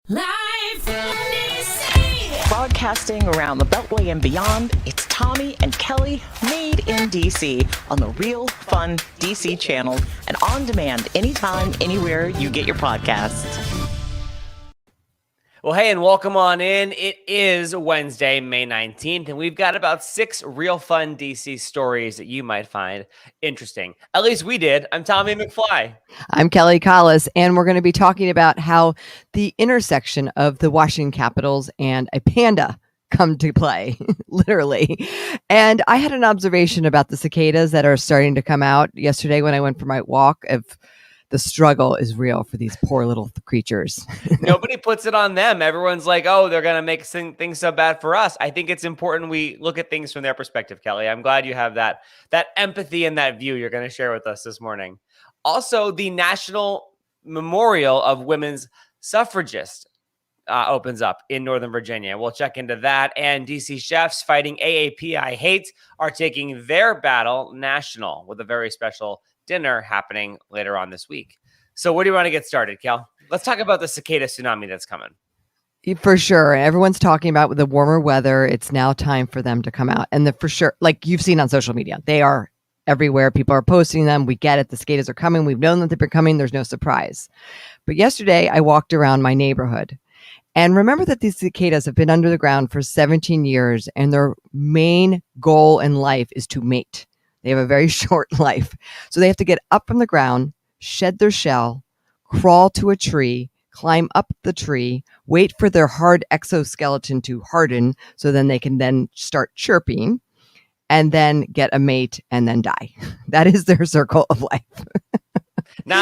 Live from DC. Broadcasting around the Beltway and beyond, it's Tommy and Kelly made in DC on the Real Fun DC channel and on demand anytime, anywhere you get your podcasts. Well, hey, and welcome on in. It is Wednesday, May 19th, and we've got about 6 real fun DC stories that you might find interesting. At least we did. I'm Tommy McFly. I'm Kelly Collis, and we're going to be talking about how the intersection of the Washington Capitals and a panda come to play, literally. And I had an observation about the cicadas that are starting to come out yesterday when I went for my walk. The struggle is real for these poor little creatures. Nobody puts it on them. Everyone's like, oh, they're going to make things so bad for us. I think it's important we look at things from their perspective, Kelly. I'm glad you have that empathy and that view you're going to share with us this morning. Also, the National Memorial of Women's Suffragist opens up in Northern Virginia. We'll check into that. And DC chefs fighting AAPI hate are taking their battle national with a very special dinner happening later on this week. So where do you want to get started, Kel? Let's talk about the cicada tsunami that's coming. For sure. Everyone's talking about with the warmer weather, it's now time for them to come out. And for sure, like you've seen on social media, they are everywhere. People are posting them. We get it. The cicadas are coming. We've known that they've been coming. There's no surprise. But yesterday I walked around my neighborhood and remember that these cicadas have been under the ground for 17 years and their main goal in life is to mate. They have a very short life. So they have to get up from the ground, shed their shell, crawl to a tree, climb up the tree, wait for their hard exoskeleton to harden so then they can then start chirping and then get a mate and then die. That is their circle of life. But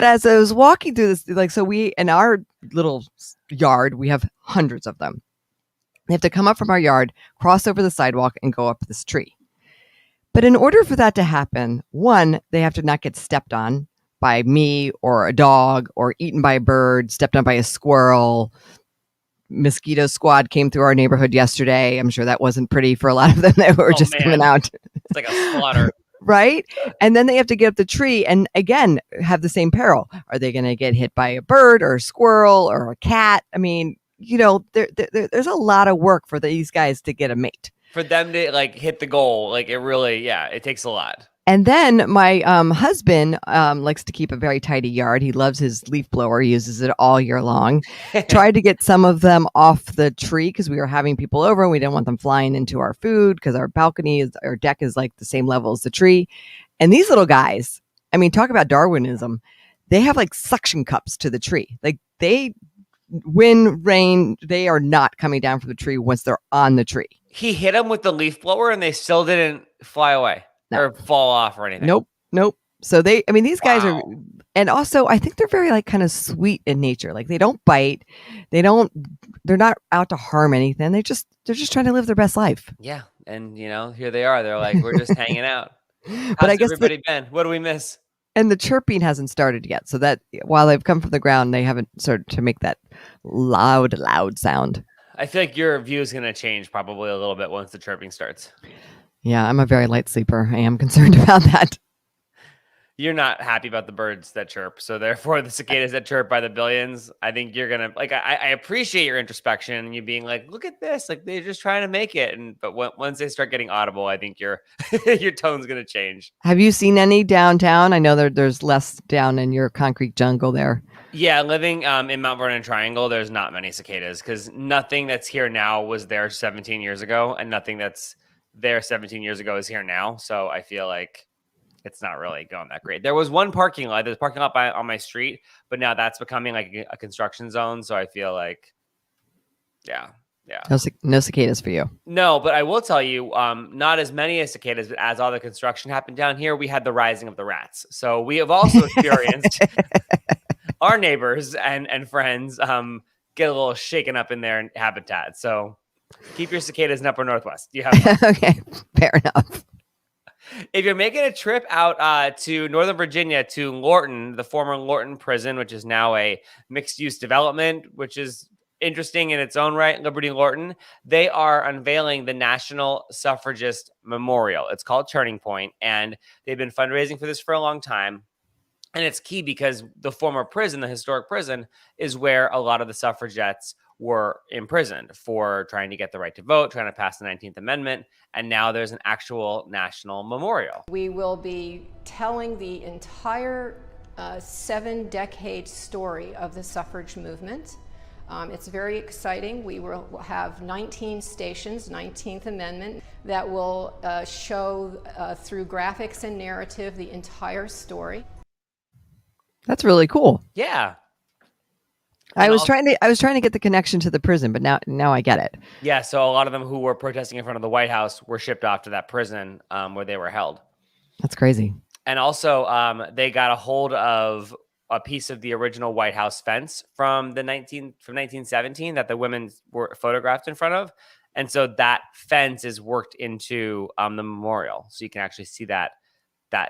as I was walking through this, so we, in our little yard, we have hundreds of them. They have to come up from our yard, cross over the sidewalk, and go up this tree. But in order for that to happen, one, they have to not get stepped on by me or a dog or eaten by a bird, stepped on by a squirrel. Mosquito squad came through our neighborhood yesterday. I'm sure that wasn't pretty for a lot of them that were coming out. It's like a slaughter. Right? And then they have to get up the tree and again have the same peril. Are they going to get hit by a bird or a squirrel or a cat? I mean, there's a lot of work for these guys to get a mate. For them to hit the goal, it really, it takes a lot. And then my husband likes to keep a very tidy yard. He loves his leaf blower. He uses it all year long. Tried to get some of them off the tree because we were having people over and we didn't want them flying into our food because our deck is like the same level as the tree. And these little guys, I mean, talk about Darwinism. They have suction cups to the tree. Wind, rain, they are not coming down from the tree once they're on the tree. He hit them with the leaf blower and they still didn't fly away or fall off or anything. Nope. So these guys are, and also I think they're very kind of sweet in nature. They don't bite. They're not out to harm anything. They're just trying to live their best life. Yeah. And here they are. They're like, we're just hanging out. But I guess everybody been? What do we miss? And the chirping hasn't started yet. So that while they've come from the ground, they haven't started to make that loud sound. I feel like your view is going to change probably a little bit once the chirping starts. Yeah, I'm a very light sleeper. I am concerned about that. You're not happy about the birds that chirp. So therefore the cicadas that chirp by the billions, I think you're going to I appreciate your introspection and you being like, look at this. They're just trying to make it. But once they start getting audible, I think your tone's going to change. Have you seen any downtown? I know there's less down in your concrete jungle there. Yeah, living in Mount Vernon Triangle, there's not many cicadas because nothing that's here now was there 17 years ago and nothing that's there 17 years ago is here now. So I feel like it's not really going that great. There was one parking lot. There's a parking lot on my street, but now that's becoming a construction zone. So I feel like, yeah. No cicadas for you. No, but I will tell you, not as many as cicadas, but as all the construction happened down here, we had the rising of the rats. So we have also experienced our neighbors and friends get a little shaken up in their habitat. So keep your cicadas in upper Northwest. You have Okay, fair enough. If you're making a trip out to Northern Virginia, to Lorton, the former Lorton prison, which is now a mixed-use development, which is interesting in its own right, Liberty Lorton, they are unveiling the National Suffragist Memorial. It's called Turning Point, and they've been fundraising for this for a long time. And it's key because the former prison, the historic prison, is where a lot of the suffragettes were imprisoned for trying to get the right to vote, trying to pass the 19th Amendment. And now there's an actual national memorial. We will be telling the entire 7-decade story of the suffrage movement. It's very exciting. We will have 19 stations, 19th Amendment, that will show through graphics and narrative the entire story. That's really cool. Yeah. I was trying to get the connection to the prison, but now I get it. Yeah. So a lot of them who were protesting in front of the White House were shipped off to that prison where they were held. That's crazy. And also, they got a hold of a piece of the original White House fence from 1917 that the women were photographed in front of, and so that fence is worked into the memorial, so you can actually see that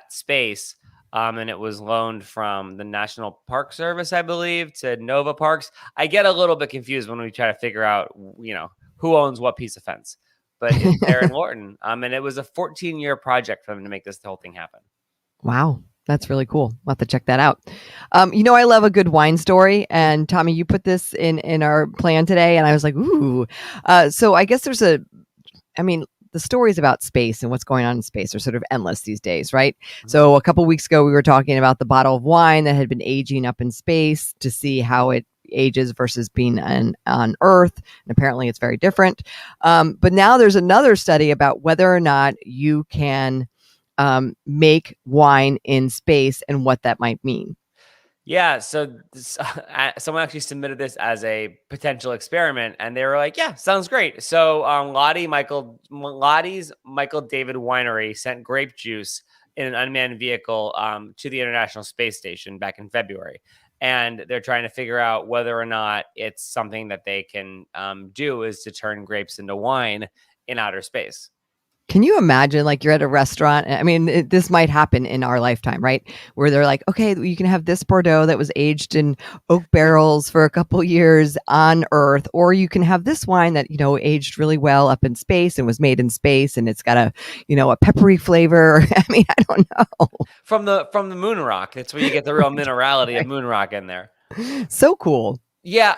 space. And it was loaned from the National Park Service, I believe, to Nova Parks. I get a little bit confused when we try to figure out, who owns what piece of fence, but it's there in Lorton. And it was a 14-year project for them to make this whole thing happen. Wow. That's really cool. We'll have to check that out. I love a good wine story. And Tommy, you put this in our plan today. And I was like, ooh. So I guess the stories about space and what's going on in space are sort of endless these days, right? Mm-hmm. So a couple of weeks ago, we were talking about the bottle of wine that had been aging up in space to see how it ages versus being on Earth. And apparently it's very different. But now there's another study about whether or not you can make wine in space and what that might mean. Yeah, so someone actually submitted this as a potential experiment, and they were like, "Yeah, sounds great." So Lottie's Michael David Winery sent grape juice in an unmanned vehicle to the International Space Station back in February, and they're trying to figure out whether or not it's something that they can do is to turn grapes into wine in outer space. Can you imagine, like, you're at a restaurant? I mean, this might happen in our lifetime, right? Where they're like, okay, you can have this Bordeaux that was aged in oak barrels for a couple years on Earth, or you can have this wine that, aged really well up in space and was made in space, and it's got a peppery flavor. I mean, I don't know. From the moon rock, that's where you get the real minerality of moon rock in there. So cool. Yeah.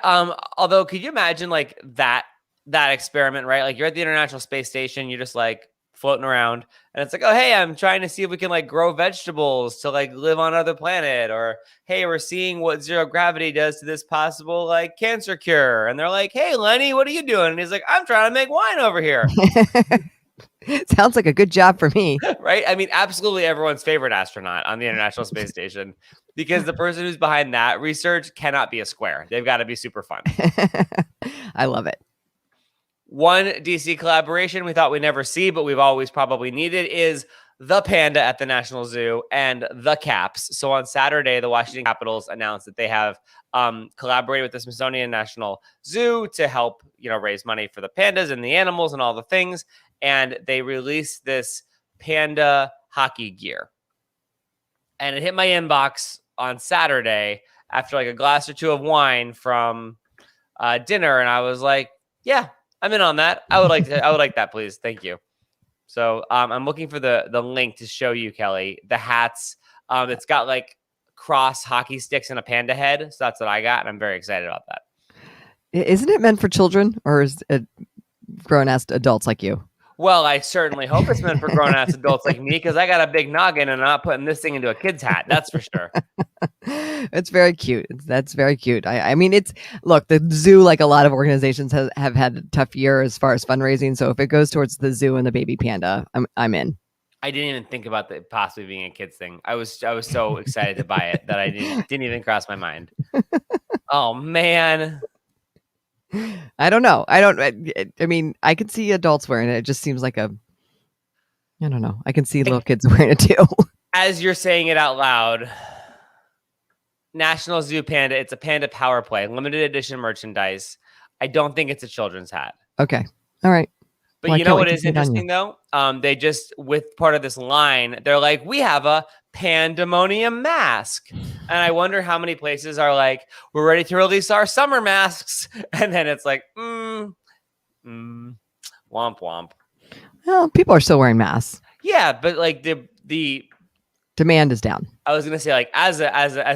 Although, could you imagine like that experiment, right? Like you're at the International Space Station, you're just like floating around, and it's like, oh, hey, I'm trying to see if we can like grow vegetables to like live on another planet, or hey, we're seeing what zero gravity does to this possible like cancer cure, and they're like, hey, Lenny, what are you doing? And he's like, I'm trying to make wine over here. Sounds like a good job for me. Right? I mean, absolutely everyone's favorite astronaut on the International Space Station, because the person who's behind that research cannot be a square. They've got to be super fun. I love it. One DC collaboration we thought we'd never see, but we've always probably needed, is the panda at the National Zoo and the Caps. So on Saturday, the Washington Capitals announced that they have collaborated with the Smithsonian National Zoo to help, raise money for the pandas and the animals and all the things. And they released this panda hockey gear. And it hit my inbox on Saturday after like a glass or two of wine from dinner. And I was like, yeah, I'm in on that. I would like that, please. Thank you. So I'm looking for the link to show you, Kelly, the hats. It's got like cross hockey sticks and a panda head. So that's what I got. And I'm very excited about that. Isn't it meant for children, or is it grown-ass adults like you? Well, I certainly hope it's meant for grown-ass adults like me, because I got a big noggin and I'm not putting this thing into a kid's hat. That's for sure. It's very cute. That's very cute. I mean, look, the zoo, like a lot of organizations, have had a tough year as far as fundraising. So if it goes towards the zoo and the baby panda, I'm in. I didn't even think about that possibly being a kid's thing. I was so excited to buy it that I didn't even cross my mind. Oh, man. I don't know. I mean, I could see adults wearing it. It just seems like I don't know. I can see little kids wearing it too. As you're saying it out loud, National Zoo Panda, it's a Panda Power Play, limited edition merchandise. I don't think it's a children's hat. Okay. All right. But you know what is interesting though? They just, with part of this line, they're like, we have a pandemonium mask. And I wonder how many places are like, we're ready to release our summer masks. And then it's like, womp womp. Well, people are still wearing masks. Yeah, but like the Demand is down. I was gonna say, like, as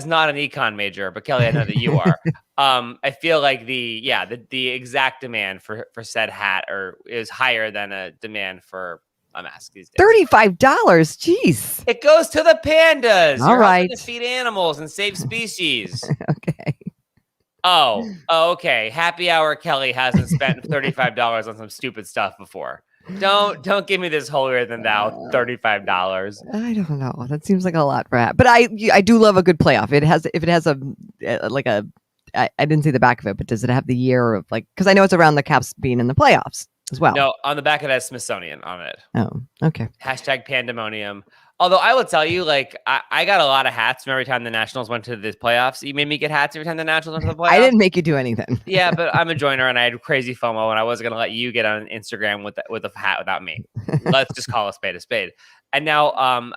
not an econ major, but Kelly, I know that you are. I feel like the exact demand for said hat is higher than a demand for a mask these days. $35. Jeez. It goes to the pandas. All You're right. helping to feed animals and save species. Okay. Oh, okay. Happy hour Kelly hasn't spent $35 on some stupid stuff before. Don't give me this holier than thou $35. I don't know. That seems like a lot for hat. But I do love a good playoff. If it has a like a I didn't see the back of it, but does it have the year of like, because I know it's around the Caps being in the playoffs as well. No, on the back it has Smithsonian on it. Oh, okay. Hashtag pandemonium. Although I will tell you, like, I got a lot of hats from every time the Nationals went to the playoffs. You made me get hats every time the Nationals went to the playoffs. I didn't make you do anything. Yeah, but I'm a joiner and I had crazy FOMO and I wasn't going to let you get on Instagram with a hat without me. Let's just call a spade a spade. And now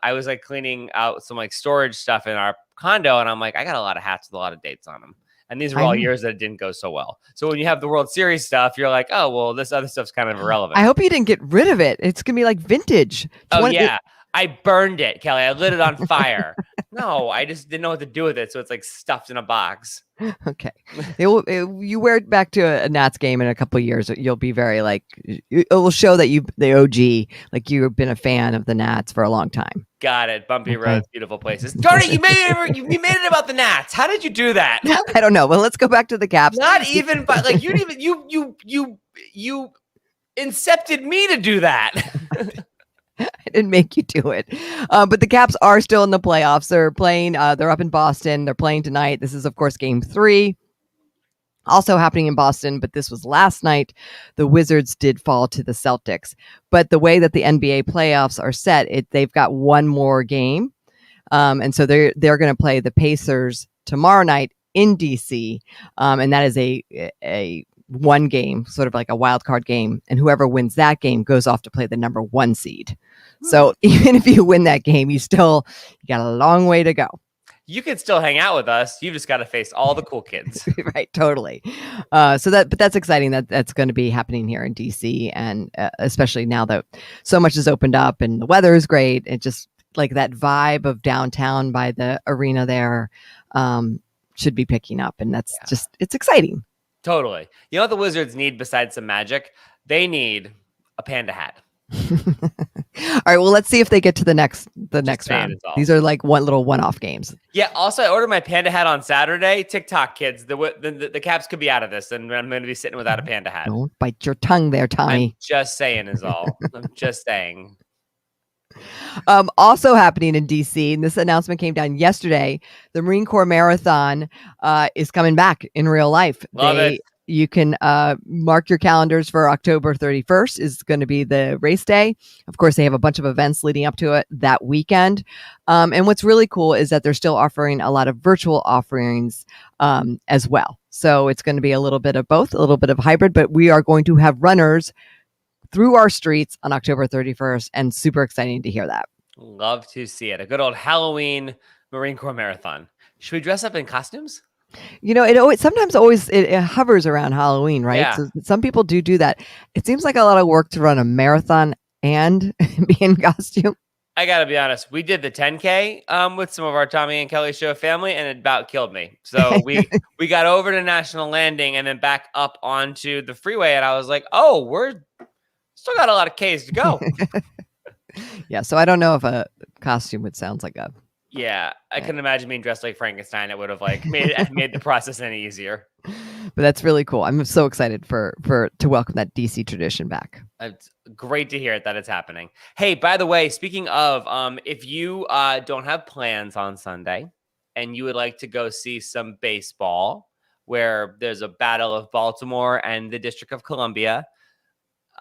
I was like cleaning out some like storage stuff in our condo and I'm like, I got a lot of hats with a lot of dates on them. And these were all years that it didn't go so well. So when you have the World Series stuff, you're like, oh, well, this other stuff's kind of irrelevant. I hope you didn't get rid of it. It's going to be like vintage. Yeah. I burned it, Kelly. I lit it on fire. No, I just didn't know what to do with it. So it's like stuffed in a box. Okay. You wear it back to a Nats game in a couple of years. You'll be very like, it will show that the OG, like you've been a fan of the Nats for a long time. Got it. Bumpy roads, beautiful places. Tony, you made it about the Nats. How did you do that? I don't know. Well, let's go back to the Caps. Not even, but like you incepted me to do that. I didn't make you do it. But the Caps are still in the playoffs. They're playing, they're up in Boston. They're playing tonight. This is, of course, game 3. Also happening in Boston, but this was last night. The Wizards did fall to the Celtics. But the way that the NBA playoffs are set, they've got one more game. And so they're going to play the Pacers tomorrow night in DC. And that is a one game, sort of like a wild card game, and whoever wins that game goes off to play the number 1 seed. So even if you win that game, you got a long way to go. You can still hang out with us. You just got to face all the cool kids. Right, totally. But that's exciting that's going to be happening here in DC, and especially now that so much has opened up and the weather is great. It just like that vibe of downtown by the arena there should be picking up, and it's exciting. Totally. You know what the Wizards need besides some magic? They need a panda hat. All right. Well, let's see if they get to the next round. These are like one-off games. Yeah. Also, I ordered my panda hat on Saturday. TikTok kids, the Caps could be out of this, and I'm going to be sitting without a panda hat. Don't bite your tongue there, Tommy. I'm just saying is all. I'm just saying. Also happening in DC, and this announcement came down yesterday, the Marine Corps Marathon is coming back in real life. Love it. You can mark your calendars for October 31st is going to be the race day. Of course, they have a bunch of events leading up to it that weekend. And what's really cool is that they're still offering a lot of virtual offerings as well. So it's going to be a little bit of both, a little bit of hybrid, but we are going to have runners through our streets on October 31st, and super exciting to hear that. Love to see it. A good old Halloween Marine Corps Marathon. Should we dress up in costumes? You know, it sometimes hovers around Halloween, right? Yeah. So some people do that. It seems like a lot of work to run a marathon and be in costume. I got to be honest. We did the 10K with some of our Tommy and Kelly show family, and it about killed me. So we got over to National Landing and then back up onto the freeway, and I was like, oh, we're still got a lot of Ks to go. Yeah, so I don't know if a costume would sound like a... Yeah, I couldn't imagine being dressed like Frankenstein. It would have like made the process any easier. But that's really cool. I'm so excited to welcome that DC tradition back. It's great to hear that it's happening. Hey, by the way, speaking of, if you don't have plans on Sunday and you would like to go see some baseball, where there's a Battle of Baltimore and the District of Columbia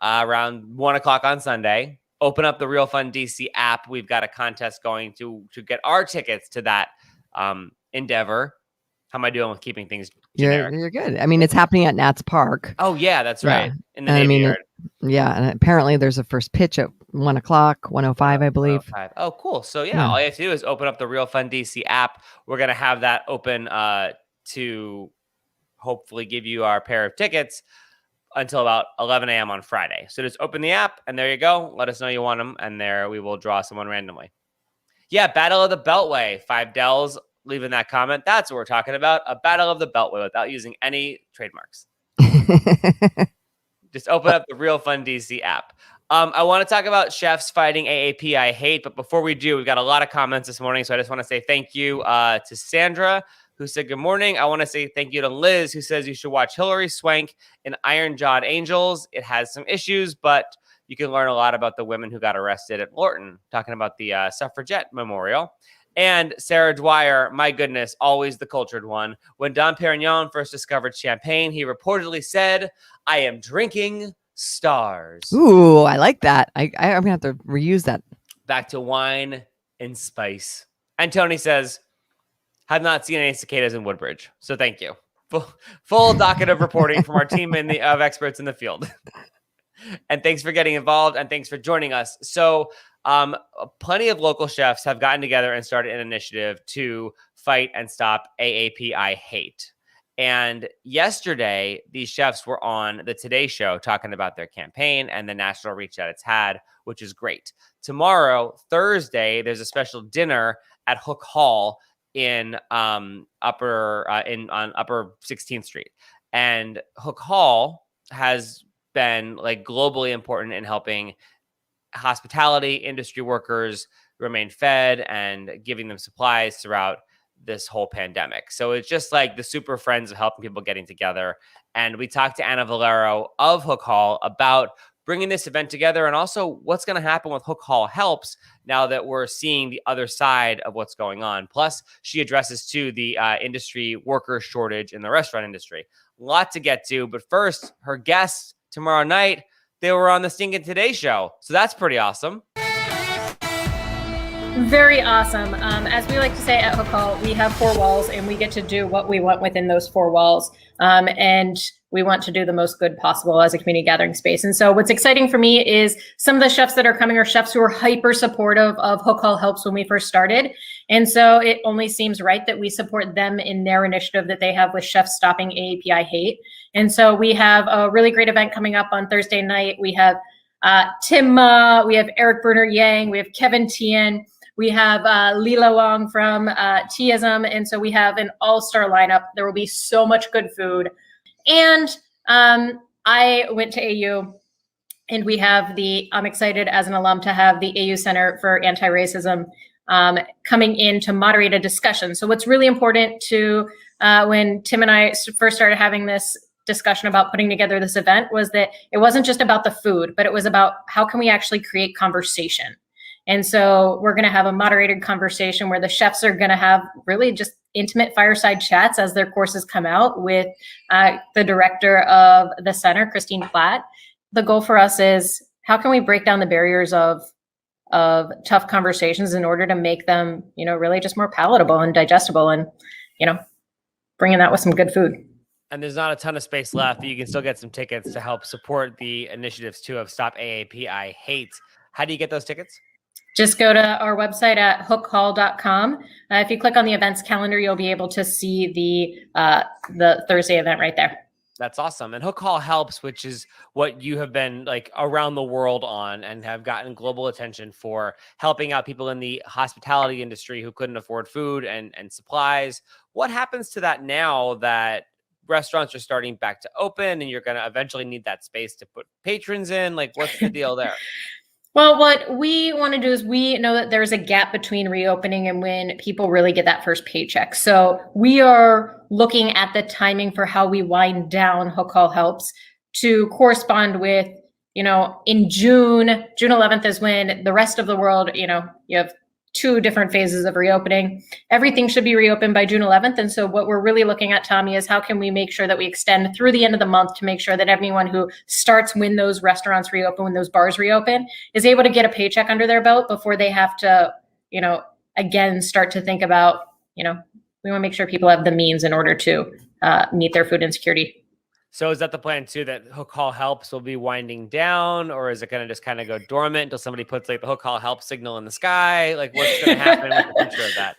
around 1:00 on Sunday. Open up the Real Fun DC app. We've got a contest going to get our tickets to that endeavor. How am I doing with keeping things generic? You're good. I mean, it's happening at Nats Park. Oh, yeah, that's right. Yeah. In the Navy Yard. Yeah, and apparently there's a first pitch at 1:00, 1:05, I believe. 1:05. Oh, cool. So, yeah, all you have to do is open up the Real Fun DC app. We're going to have that open to hopefully give you our pair of tickets until about 11 a.m. on Friday. So just open the app, and there you go. Let us know you want them, and there we will draw someone randomly. Yeah, Battle of the Beltway. 5Dells leaving that comment. That's what we're talking about. A Battle of the Beltway without using any trademarks. Just open up the Real Fun DC app. I want to talk about chefs fighting AAP I hate, but before we do, we've got a lot of comments this morning, so I just want to say thank you to Sandra, who said good morning. I want to say thank you to Liz, who says you should watch Hilary Swank in Iron Jawed Angels. It has some issues, but you can learn a lot about the women who got arrested at Lorton, talking about the suffragette memorial. And Sarah Dwyer, my goodness, always the cultured one. When Dom Perignon first discovered champagne, he reportedly said, "I am drinking stars." Ooh, I like that. I'm gonna have to reuse that. Back to wine and spice. And Tony says, have not seen any cicadas in Woodbridge. So thank you. Full docket of reporting from our team of experts in the field. And thanks for getting involved, and thanks for joining us. So plenty of local chefs have gotten together and started an initiative to fight and stop AAP I hate. And yesterday, these chefs were on the Today Show talking about their campaign and the national reach that it's had, which is great. Tomorrow, Thursday, there's a special dinner at Hook Hall on Upper 16th Street. And Hook Hall has been like globally important in helping hospitality industry workers remain fed and giving them supplies throughout this whole pandemic. So it's just like the super friends of helping people getting together. And we talked to Anna Valero of Hook Hall about bringing this event together and also what's going to happen with Hook Hall Helps now that we're seeing the other side of what's going on. Plus, she addresses too the industry worker shortage in the restaurant industry. A lot to get to, but first, her guests tomorrow night, they were on the Stinkin' Today Show. So that's pretty awesome. Very awesome. As we like to say at Hook Hall, we have 4 walls and we get to do what we want within those 4 walls. And we want to do the most good possible as a community gathering space. And so what's exciting for me is some of the chefs that are coming are chefs who are hyper supportive of Hook Hall Helps when we first started. And so it only seems right that we support them in their initiative that they have with Chefs Stopping AAP I Hate. And so we have a really great event coming up on Thursday night. We have Tim Ma, we have Eric Bruner Yang, we have Kevin Tien, we have Lila Wong from Teaism. And so we have an all-star lineup. There will be so much good food. And I went to AU, and we have I'm excited as an alum to have the AU Center for Anti-Racism coming in to moderate a discussion. So what's really important to when Tim and I first started having this discussion about putting together this event was that it wasn't just about the food, but it was about how can we actually create conversation. And so we're going to have a moderated conversation where the chefs are going to have really just intimate fireside chats as their courses come out with the director of the center, Christine Platt. The goal for us is how can we break down the barriers of tough conversations in order to make them, really just more palatable and digestible and, bringing that with some good food. And there's not a ton of space left, but you can still get some tickets to help support the initiatives too of Stop AAP I Hate. How do you get those tickets? Just go to our website at hookhall.com. If you click on the events calendar, you'll be able to see the Thursday event right there. That's awesome. And Hook Hall Helps, which is what you have been like around the world on and have gotten global attention for helping out people in the hospitality industry who couldn't afford food and supplies. What happens to that now that restaurants are starting back to open and you're going to eventually need that space to put patrons in? Like, what's the deal there? Well, what we want to do is we know that there's a gap between reopening and when people really get that first paycheck. So we are looking at the timing for how we wind down Hook Hall Helps to correspond with, in June 11th is when the rest of the world, you have 2 different phases of reopening. Everything should be reopened by June 11th. And so what we're really looking at, Tommy, is how can we make sure that we extend through the end of the month to make sure that everyone who starts when those restaurants reopen, when those bars reopen, is able to get a paycheck under their belt before they have to, again, start to think about, we want to make sure people have the means in order to meet their food insecurity. So is that the plan too, that Hook Hall Helps will be winding down, or is it going to just kind of go dormant until somebody puts like the Hook Hall Help signal in the sky? Like what's going to happen with the future of that?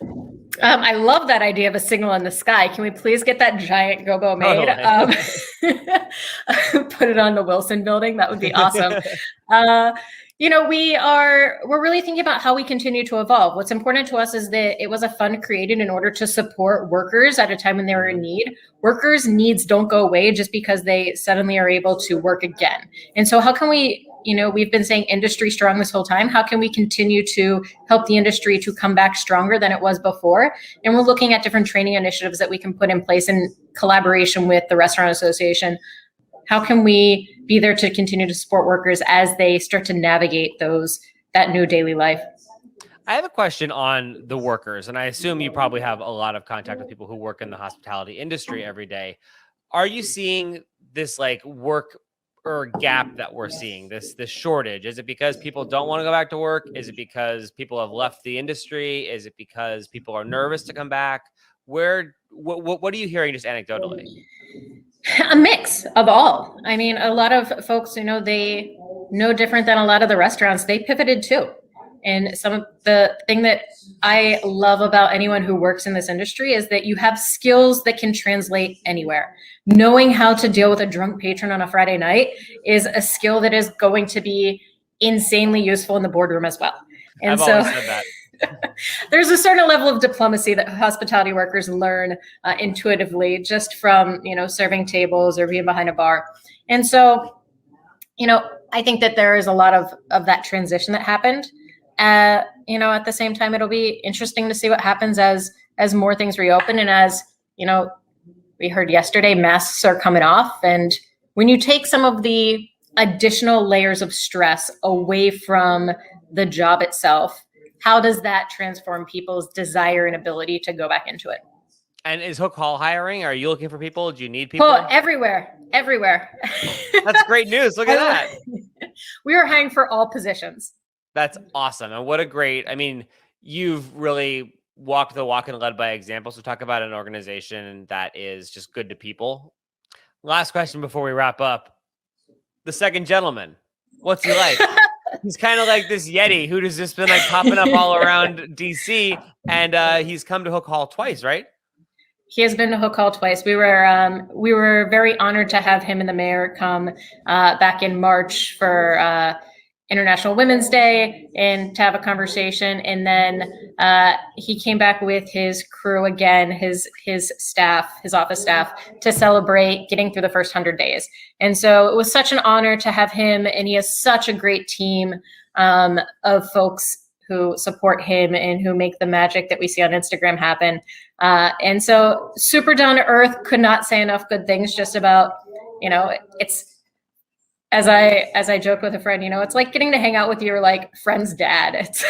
I love that idea of a signal in the sky. Can we please get that giant gobo made? Put it on the Wilson building. That would be awesome. we're really thinking about how we continue to evolve. What's important to us is that it was a fund created in order to support workers at a time when they were in need. Workers' needs don't go away just because they suddenly are able to work again. And so how can we, we've been saying industry strong this whole time. How can we continue to help the industry to come back stronger than it was before? And we're looking at different training initiatives that we can put in place in collaboration with the Restaurant Association. How can we be there to continue to support workers as they start to navigate that new daily life? I have a question on the workers, and I assume you probably have a lot of contact with people who work in the hospitality industry every day. Are you seeing this like work or gap that we're seeing, this shortage? Is it because people don't want to go back to work? Is it because people have left the industry? Is it because people are nervous to come back? What are you hearing just anecdotally? A mix of all. I mean, a lot of folks, they no different than a lot of the restaurants, they pivoted too. And some of the thing that I love about anyone who works in this industry is that you have skills that can translate anywhere. Knowing how to deal with a drunk patron on a Friday night is a skill that is going to be insanely useful in the boardroom as well. And I've always said that. There's a certain level of diplomacy that hospitality workers learn intuitively just from, serving tables or being behind a bar. And so, I think that there is a lot of that transition that happened. At the same time, it'll be interesting to see what happens as more things reopen. And as, we heard yesterday, masks are coming off. And when you take some of the additional layers of stress away from the job itself, how does that transform people's desire and ability to go back into it? And is Hook Hall hiring? Are you looking for people? Do you need people? Oh, everywhere. That's great news. Look at that. We are hiring for all positions. That's awesome. And what a great, you've really walked the walk and led by example. So talk about an organization that is just good to people. Last question before we wrap up. The second gentleman, what's he like? He's kind of like this Yeti who has just been like popping up all around DC, and he's come to Hook Hall twice, right? He has been to Hook Hall twice. We were very honored to have him and the mayor come back in March for International Women's Day and to have a conversation. And then he came back with his crew again, his staff, his office staff, to celebrate getting through the first 100 days. And so it was such an honor to have him, and he has such a great team of folks who support him and who make the magic that we see on Instagram happen. And so super down to earth, could not say enough good things just about, it's, as I joked with a friend, it's like getting to hang out with your friend's dad. It's,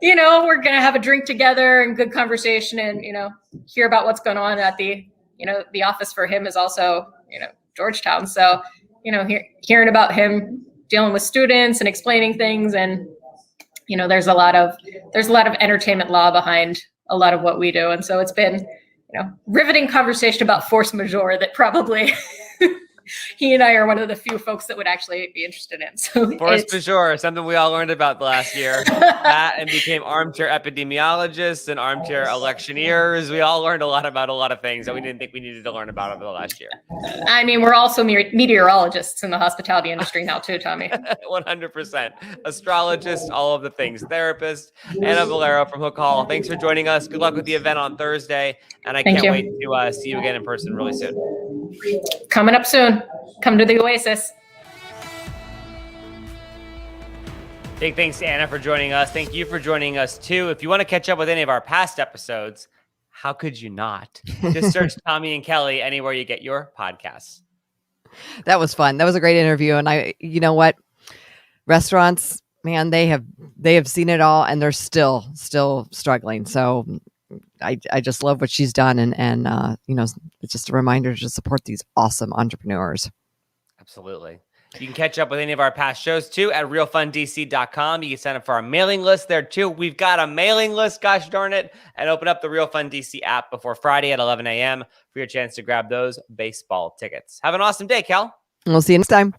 we're going to have a drink together and good conversation and, hear about what's going on at the office for him is also, Georgetown. So, hearing about him dealing with students and explaining things. And, there's a lot of entertainment law behind a lot of what we do. And so it's been, riveting conversation about force majeure that probably he and I are one of the few folks that would actually be interested in. So force majeure, something we all learned about the last year. That and became armchair epidemiologists and armchair electioneers. We all learned a lot about a lot of things that we didn't think we needed to learn about over the last year. We're also meteorologists in the hospitality industry now too, Tommy. 100%. Astrologists, all of the things. Therapist. Anna Valero from Hook Hall. Thanks for joining us. Good luck with the event on Thursday. And I can't wait to see you again in person really soon. Coming up soon. Come to the Oasis. Big thanks to Anna for joining us. Thank you for joining us too. If you want to catch up with any of our past episodes, how could you not? Just search Tommy and Kelly anywhere you get your podcasts. That was fun. That was a great interview. And you know what? Restaurants, man, they have seen it all and they're still struggling. So I just love what she's done. And it's just a reminder to support these awesome entrepreneurs. Absolutely. You can catch up with any of our past shows too at realfunddc.com. You can sign up for our mailing list there too. We've got a mailing list, gosh darn it, and open up the Real Fun DC app before Friday at 11 a.m. for your chance to grab those baseball tickets. Have an awesome day, Cal. We'll see you next time.